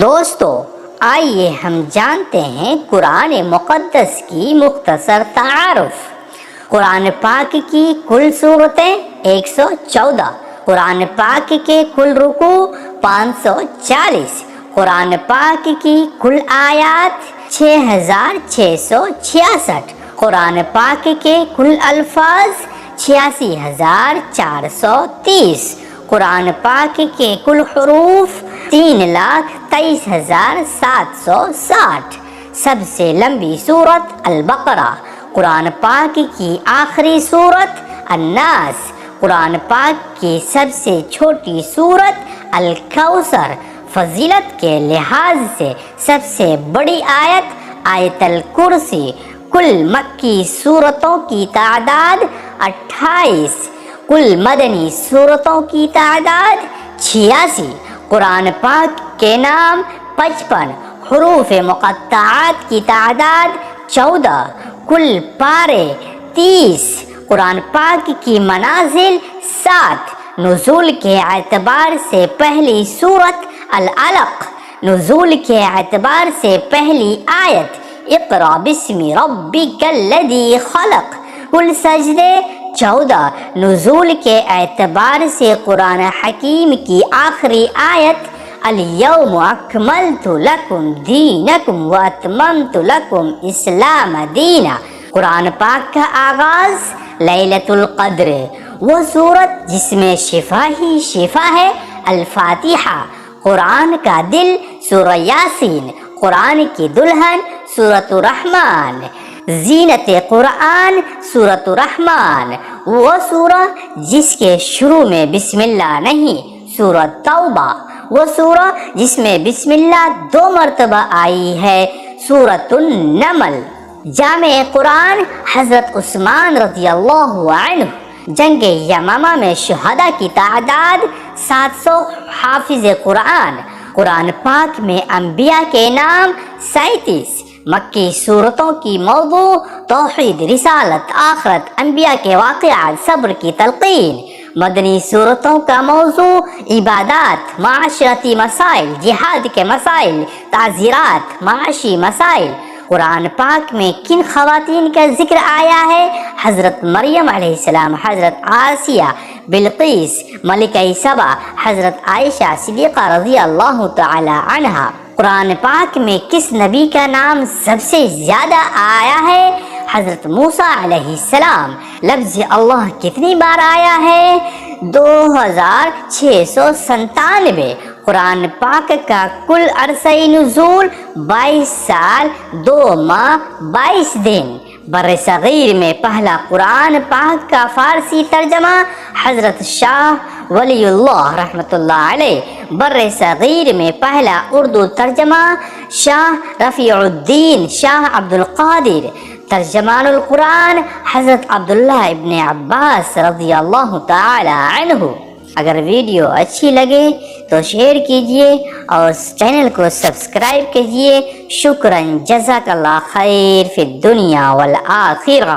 دوستو آئیے ہم جانتے ہیں قرآن مقدس کی مختصر تعارف۔ قرآن پاک کی کل سورتیں 114، قرآن پاک کے کل رکوع 540، قرآن پاک کی کل آیات 6666، قرآن پاک کے کل الفاظ 86430، قرآن پاک کے کل حروف 3,23,760۔ سب سے لمبی سورت البقرہ، قرآن پاک کی آخری سورت الناس، قرآن پاک کی سب سے چھوٹی سورت الکوثر، فضیلت کے لحاظ سے سب سے بڑی آیت آیت الکرسی۔ کل مکی سورتوں کی تعداد 28، کل مدنی سورتوں کی تعداد 86، قرآن پاک کے نام 55، حروف مقطعات کی تعداد 14، کل پارے 30، قرآن پاک کی منازل 7۔ نزول کے اعتبار سے پہلی سورت العلق، نزول کے اعتبار سے پہلی آیت اقرأ بسم ربک الذی خلق، کل سجدے 14۔ نزول کے اعتبار سے قرآن حکیم کی آخری آیت الیوم اکملت لکم دینکم واتممت لکم اسلام دینا، قرآن پاک کا آغاز لیلۃ القدر، وہ سورت جس میں شفا ہی شفا ہے الفاتحہ، قرآن کا دل سورہ یاسین، قرآن کی دلہن سورۃ الرحمن، زینت قرآن سورۃ الرحمن، وہ سورہ جس کے شروع میں بسم اللہ نہیں سورۃ توبہ، وہ سورہ جس میں بسم اللہ 2 مرتبہ آئی ہے سورۃ النمل۔ جامع قرآن حضرت عثمان رضی اللہ عنہ، جنگ یمامہ میں شہداء کی تعداد 700، حافظ قرآن، قرآن پاک میں انبیاء کے نام 37۔ مکی صورتوں کی موضوع توحید، رسالت، آخرت، انبیاء کے واقعات، صبر کی تلقین۔ مدنی صورتوں کا موضوع عبادات، معاشرتی مسائل، جہاد کے مسائل، تعزیرات، معاشی مسائل۔ قرآن پاک میں کن خواتین کا ذکر آیا ہے؟ حضرت مریم علیہ السلام، حضرت آسیہ، بلقیس، ملکہ سبا، حضرت عائشہ صدیقہ رضی اللہ تعالی عنہا۔ قرآن پاک میں کس نبی کا نام سب سے زیادہ آیا ہے؟ حضرت موسیٰ علیہ السلام۔ لفظ اللہ کتنی بار آیا ہے؟ 2697۔ قرآن پاک کا کل عرصہ نزول 22 سال 2 ماہ 22 دن۔ بر صغیر میں پہلا قرآن پاک کا فارسی ترجمہ حضرت شاہ ولی اللہ رحمۃ اللہ علیہ۔ بر صغیر میں پہلا اردو ترجمہ شاہ رفیع الدین شاہ عبد القادر۔ ترجمان القرآن حضرت عبداللہ ابن عباس رضی اللہ تعالی عنہ۔ اگر ویڈیو اچھی لگے تو شیئر کیجئے اور چینل کو سبسکرائب کیجئے۔ شکراً، جزاک اللہ خیر فی الدنیا والآخرہ۔